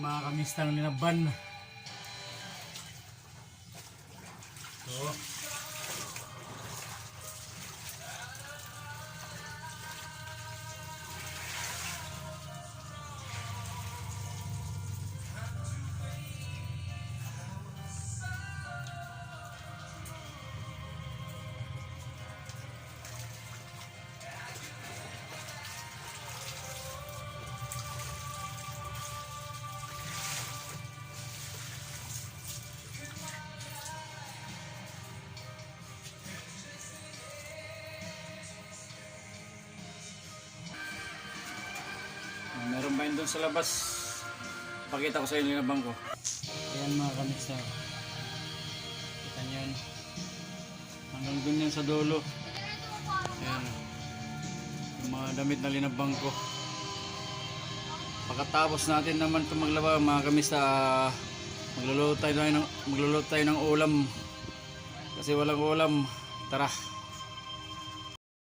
mga kamistang linaban. So, meron ba yun doon sa labas? Pakita ko sa inyo yung bangko. Ayan mga kamista. Kita nyo yan. Hanggang doon yan sa dulo. Ayan. Yung mga damit na linabang ko. Pagkatapos natin naman ito maglaba mga kamista, magluluto tayo ng ulam. Kasi walang ulam. Tara.